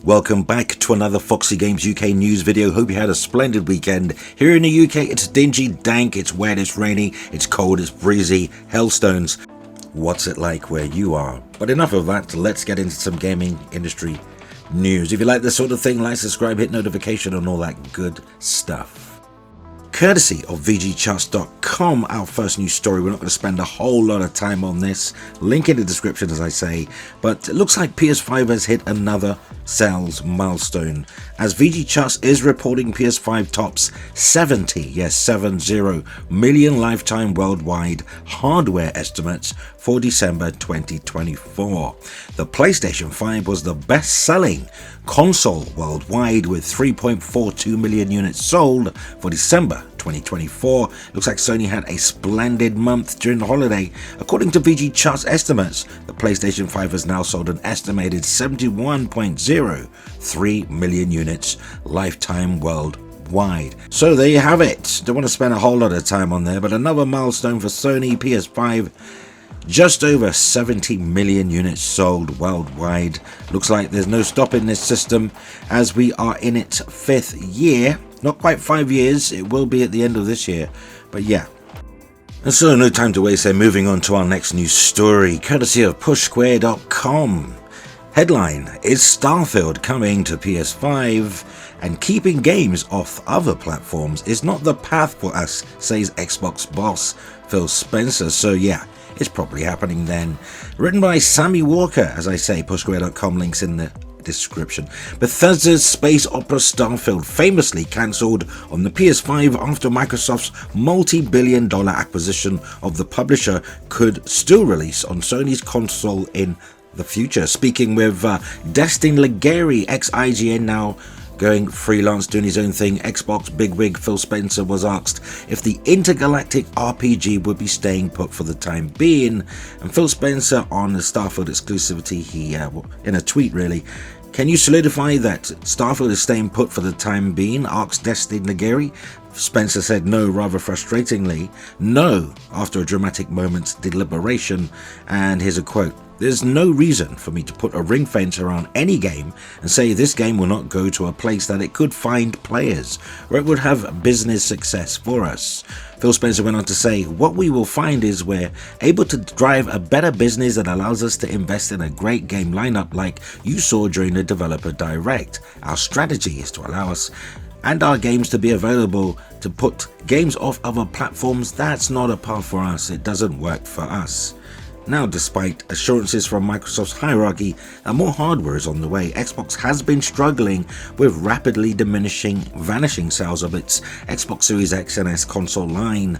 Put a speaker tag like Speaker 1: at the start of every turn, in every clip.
Speaker 1: Welcome back to another Foxy Games UK news video. Hope you had a splendid weekend. Here in the UK, it's dingy, dank, it's wet, it's rainy, it's cold, it's breezy, hailstones. What's it like where you are? But enough of that, let's get into some gaming industry news. If you like this sort of thing, like, subscribe, hit notification and all that good stuff. Courtesy of VGCharts.com, our first news story. We're not going to spend a whole lot of time on this. Link in the description, as I say. But it looks like PS5 has hit another sales milestone, as VGCharts is reporting PS5 tops 70 million lifetime worldwide hardware estimates for December 2024. The PlayStation 5 was the best-selling console worldwide with 3.42 million units sold for December 2024. Looks like Sony had a splendid month during the holiday. According to VG Charts estimates, the PlayStation 5 has now sold an estimated 71.03 million units lifetime worldwide. So there you have it. Don't want to spend a whole lot of time on there, but another milestone for Sony. PS5 just over 70 million units sold worldwide. Looks like there's no stopping this system as we are in its 5th year. Not quite 5 years, it will be at the end of this year, but yeah. And so no time to waste, so moving on to our next news story, courtesy of pushsquare.com. Headline: Is Starfield coming to PS5? And keeping games off other platforms is not the path for us, says Xbox boss Phil Spencer. So yeah, it's probably happening then. Written by Sammy Walker, as I say, pushsquare.com, links in the description. Bethesda's space opera Starfield famously cancelled on the PS5 after Microsoft's multi-billion-dollar acquisition of the publisher could still release on Sony's console in the future. Speaking with Destin Legary, ex-IGN, now going freelance, doing his own thing, Xbox bigwig Phil Spencer was asked if the intergalactic RPG would be staying put for the time being, and Phil Spencer on the Starfield exclusivity, he in a tweet really, "Can you solidify that Starfield is staying put for the time being?" asked Destin Legary. Spencer said no, rather frustratingly, no, after a dramatic moment's deliberation, and here's a quote: "There's no reason for me to put a ring fence around any game and say this game will not go to a place that it could find players, where it would have business success for us." Phil Spencer went on to say, "What we will find is we're able to drive a better business that allows us to invest in a great game lineup like you saw during the Developer Direct. Our strategy is to allow us and our games to be available to put games off other platforms. That's not a path for us. It doesn't work for us." Now, despite assurances from Microsoft's hierarchy that more hardware is on the way, Xbox has been struggling with rapidly vanishing sales of its Xbox Series X and S console line.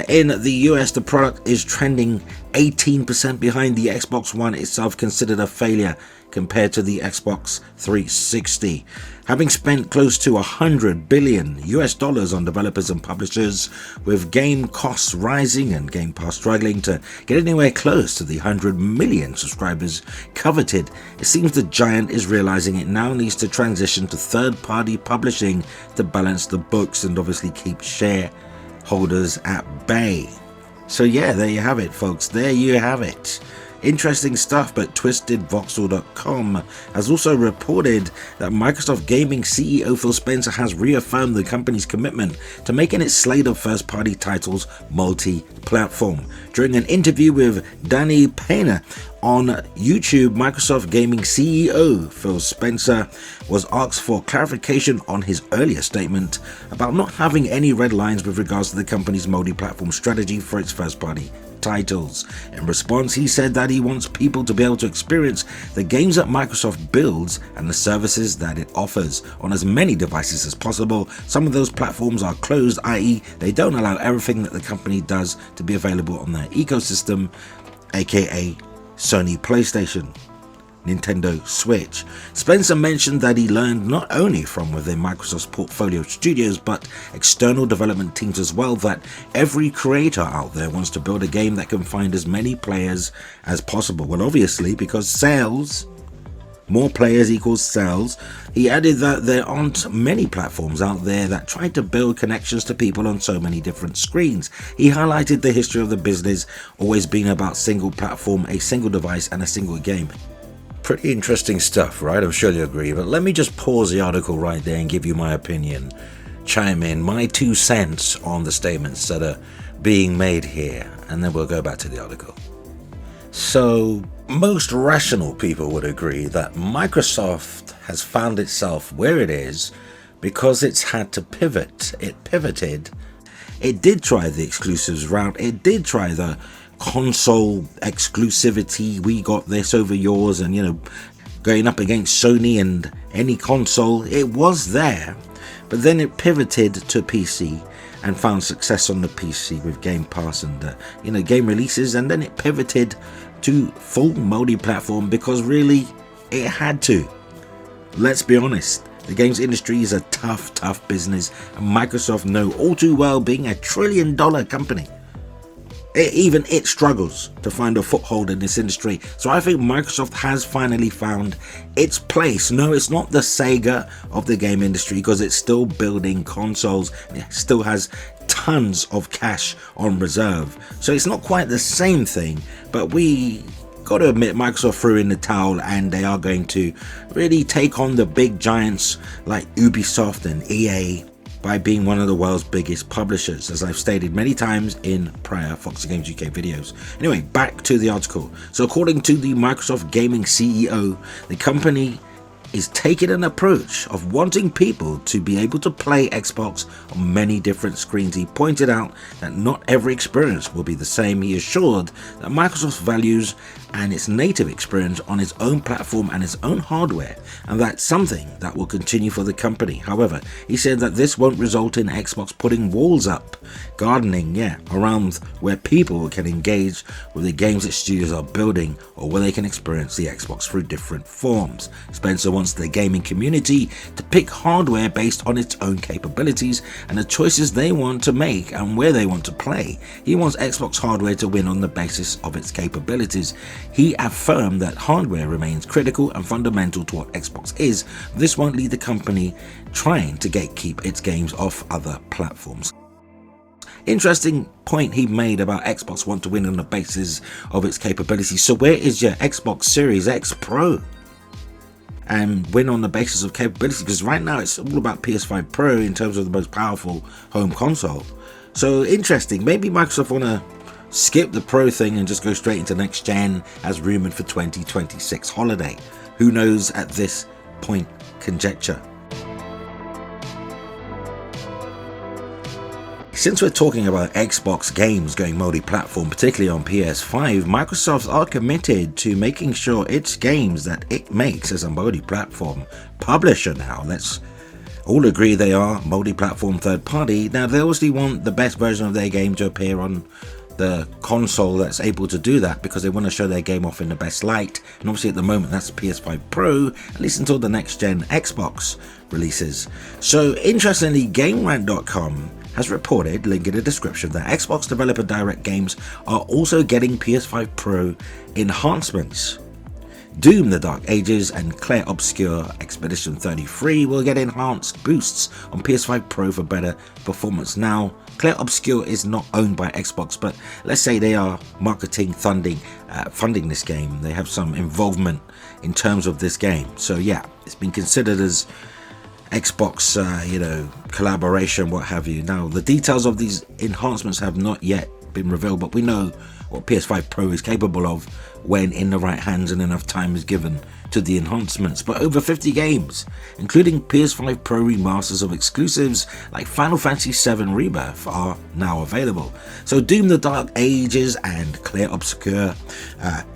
Speaker 1: In the US, the product is trending 18% behind the Xbox One itself, considered a failure compared to the Xbox 360. Having spent close to $100 billion on developers and publishers, with game costs rising and Game Pass struggling to get anywhere close to the 100 million subscribers coveted, it seems the giant is realizing it now needs to transition to third-party publishing to balance the books and obviously keep shareholders at bay. So yeah, there you have it, folks. There you have it. Interesting stuff, but TwistedVoxel.com has also reported that Microsoft Gaming CEO Phil Spencer has reaffirmed the company's commitment to making its slate of first-party titles multi-platform. During an interview with Danny Payne on YouTube, Microsoft Gaming CEO Phil Spencer was asked for clarification on his earlier statement about not having any red lines with regards to the company's multi-platform strategy for its first-party titles. In response, he said that he wants people to be able to experience the games that Microsoft builds and the services that it offers on as many devices as possible. Some of those platforms are closed, i.e. they don't allow everything that the company does to be available on their ecosystem, aka Sony PlayStation, Nintendo Switch. Spencer mentioned that he learned not only from within Microsoft's portfolio of studios but external development teams as well that every creator out there wants to build a game that can find as many players as possible. Well, obviously, because sales, more players equals sales. He added that there aren't many platforms out there that try to build connections to people on so many different screens. He highlighted the history of the business always being about single platform, a single device and a single game. Pretty interesting stuff, right? I'm sure you agree, but let me just pause the article right there and give you my opinion. Chime in my 2 cents on the statements that are being made here, and then we'll go back to the article. So, most rational people would agree that Microsoft has found itself where it is because it's had to pivot. It pivoted. It did try the exclusives route. It did try the console exclusivity. We got this over yours, and going up against Sony and any console. It was there, but then it pivoted to PC and found success on the PC with Game Pass and game releases, and then it pivoted to full multi-platform because really it had to. Let's be honest, the games industry is a tough business, and Microsoft know all too well, being a $1 trillion company. Even it struggles to find a foothold in this industry. So I think Microsoft has finally found its place. No, it's not the Sega of the game industry, because it's still building consoles. It still has tons of cash on reserve. So it's not quite the same thing, but we got to admit Microsoft threw in the towel, and they are going to really take on the big giants like Ubisoft and EA by being one of the world's biggest publishers, as I've stated many times in prior Foxy Games UK videos. Anyway, back to the article. So according to the Microsoft Gaming CEO, the company is taking an approach of wanting people to be able to play Xbox on many different screens. He pointed out that not every experience will be the same. He assured that Microsoft's values and its native experience on its own platform and its own hardware, and that's something that will continue for the company. However, he said that this won't result in Xbox putting walls up, gardening, around where people can engage with the games that studios are building, or where they can experience the Xbox through different forms. Spencer wants the gaming community to pick hardware based on its own capabilities and the choices they want to make and where they want to play. He wants Xbox hardware to win on the basis of its capabilities. He affirmed that hardware remains critical and fundamental to what Xbox is. This won't lead the company trying to gatekeep its games off other platforms. Interesting point he made about Xbox want to win on the basis of its capabilities. So where is your Xbox Series X Pro? And win on the basis of capability, because right now it's all about PS5 Pro in terms of the most powerful home console. So interesting. Maybe Microsoft want to skip the Pro thing and just go straight into next gen as rumored for 2026 holiday. Who knows at this point? Conjecture. Since we're talking about Xbox games going multi-platform, particularly on PS5, Microsoft are committed to making sure its games that it makes as a multi-platform publisher now. Let's all agree they are multi-platform third party. Now they obviously want the best version of their game to appear on the console that's able to do that, because they want to show their game off in the best light, and obviously at the moment that's PS5 Pro, at least until the next gen Xbox releases. So interestingly, GameRant.com has reported, link in the description, that Xbox Developer Direct games are also getting PS5 Pro enhancements. Doom the Dark Ages and Clair Obscur Expedition 33 will get enhanced boosts on PS5 Pro for better performance. Now, Clair Obscur is not owned by Xbox, but let's say they are funding this game. They have some involvement in terms of this game. So yeah, it's been considered as Xbox, collaboration, what have you. Now, the details of these enhancements have not yet been revealed, but we know what PS5 Pro is capable of when in the right hands and enough time is given to the enhancements. But over 50 games, including PS5 Pro remasters of exclusives like Final Fantasy VII Rebirth, are now available. So Doom the Dark Ages and Clair Obscur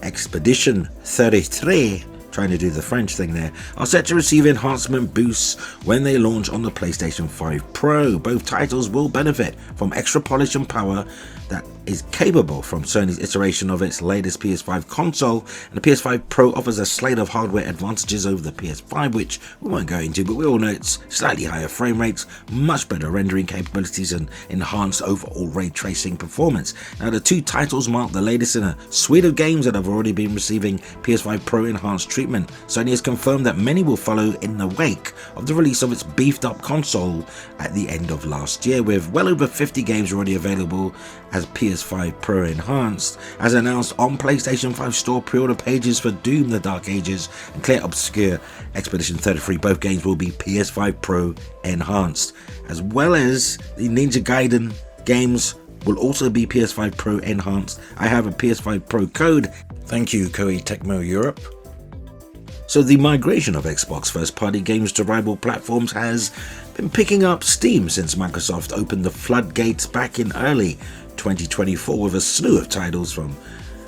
Speaker 1: Expedition 33, trying to do the French thing there, are set to receive enhancement boosts when they launch on the PlayStation 5 Pro. Both titles will benefit from extra polish and power that is capable from Sony's iteration of its latest PS5 console, and the PS5 Pro offers a slate of hardware advantages over the PS5, which we won't go into, but we all know it's slightly higher frame rates, much better rendering capabilities, and enhanced overall ray tracing performance. Now, the two titles mark the latest in a suite of games that have already been receiving PS5 Pro enhanced treatment. Sony has confirmed that many will follow in the wake of the release of its beefed up console at the end of last year, with well over 50 games already available has PS5 Pro enhanced, as announced on PlayStation 5 store. Pre-order pages for Doom the Dark Ages and Clear Obscure Expedition 33, both games will be PS5 Pro enhanced, as well as the Ninja Gaiden games will also be PS5 Pro enhanced. I have a PS5 Pro code. Thank you, Koei Tecmo Europe. So the migration of Xbox first-party games to rival platforms has been picking up steam since Microsoft opened the floodgates back in early 2024 with a slew of titles, from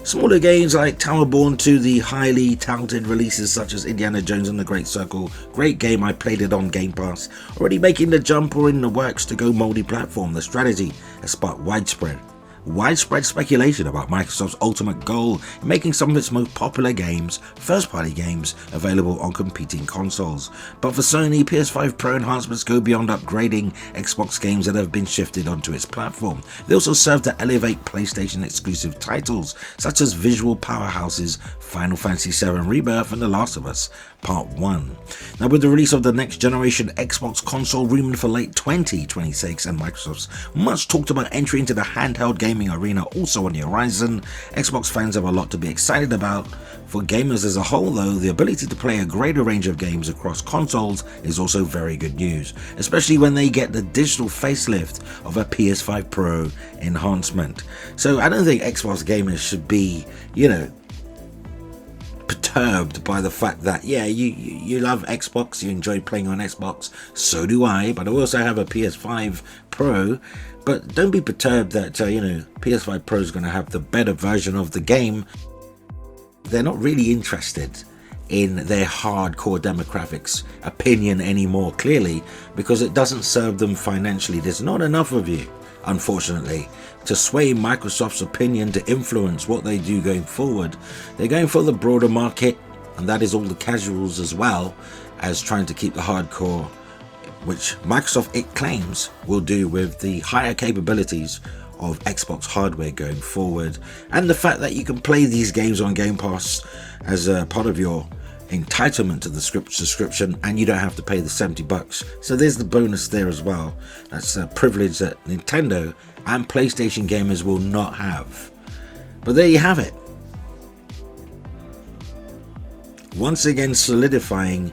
Speaker 1: smaller games like Towerborn to the highly touted releases such as Indiana Jones and the Great Circle. Great game, I played it on Game Pass, already making the jump or in the works to go multi-platform. The strategy has sparked widespread speculation about Microsoft's ultimate goal in making some of its most popular games, first-party games, available on competing consoles. But for Sony, PS5 Pro enhancements go beyond upgrading Xbox games that have been shifted onto its platform. They also serve to elevate PlayStation exclusive titles such as visual powerhouses Final Fantasy VII Rebirth and The Last of Us Part 1. Now, with the release of the next generation Xbox console rumored for late 2026 and Microsoft's much talked about entry into the handheld gaming arena also on the horizon, Xbox fans have a lot to be excited about. For gamers as a whole though, the ability to play a greater range of games across consoles is also very good news, especially when they get the digital facelift of a PS5 Pro enhancement. So I don't think Xbox gamers should be, perturbed by the fact that you love Xbox, you enjoy playing on Xbox, so do I, but I also have a PS5 Pro. But don't be perturbed that PS5 Pro is going to have the better version of the game. They're not really interested in their hardcore demographics opinion anymore, clearly, because it doesn't serve them financially. There's not enough of you, unfortunately, to sway Microsoft's opinion to influence what they do going forward. They're going for the broader market, and that is all the casuals as well as trying to keep the hardcore, which Microsoft, it claims, will do with the higher capabilities of Xbox hardware going forward, and the fact that you can play these games on Game Pass as a part of your entitlement to the subscription, and you don't have to pay the $70. So there's the bonus there as well. That's a privilege that Nintendo and PlayStation gamers will not have. But there you have it. Once again solidifying,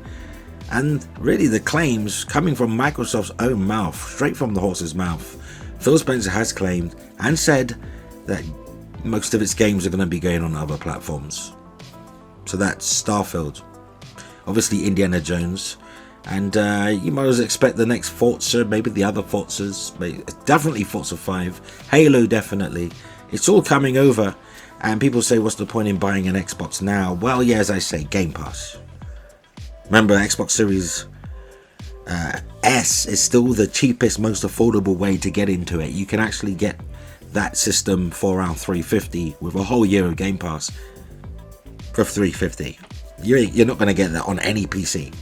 Speaker 1: and really the claims coming from Microsoft's own mouth, straight from the horse's mouth. Phil Spencer has claimed and said that most of its games are going to be going on other platforms. So that's Starfield, obviously Indiana Jones, and you might as well expect the next Forza, maybe the other Forzas, definitely Forza 5, Halo definitely. It's all coming over, and people say, what's the point in buying an Xbox now? Well, yeah, as I say, Game Pass. Remember, Xbox Series S is still the cheapest, most affordable way to get into it. You can actually get that system for around $350 with a whole year of Game Pass for $350. You're not going to get that on any PC.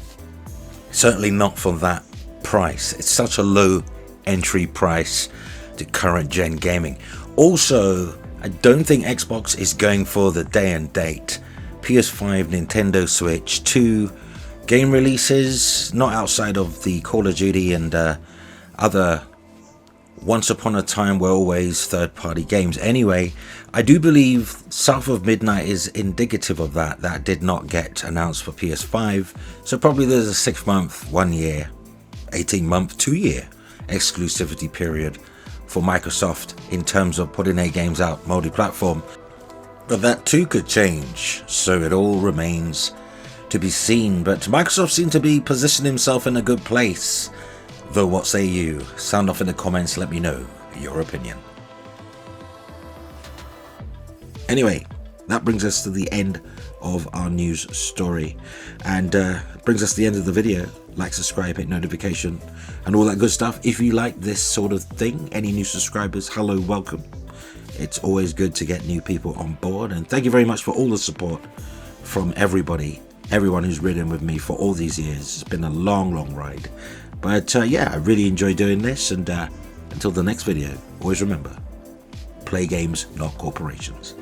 Speaker 1: Certainly not for that price. It's such a low entry price to current gen gaming. Also, I don't think Xbox is going for the day and date PS5, Nintendo Switch 2 game releases, not outside of the Call of Duty and other once upon a time were always third-party games. Anyway, I do believe South of Midnight is indicative of that. That did not get announced for PS5, so probably there's a 6-month, 1 year, 18-month, 2-year exclusivity period for Microsoft in terms of putting their games out multi-platform. But that too could change, so it all remains to be seen. But Microsoft seemed to be positioning himself in a good place. Though, what say you? Sound off in the comments, let me know your opinion. Anyway, that brings us to the end of our news story, and brings us to the end of the video. Like, subscribe, hit notification, and all that good stuff. If you like this sort of thing, any new subscribers, hello, welcome. It's always good to get new people on board, and thank you very much for all the support from everyone who's ridden with me for all these years. It's been a long ride, but yeah, I really enjoy doing this, and until the next video, always remember, play games, not corporations.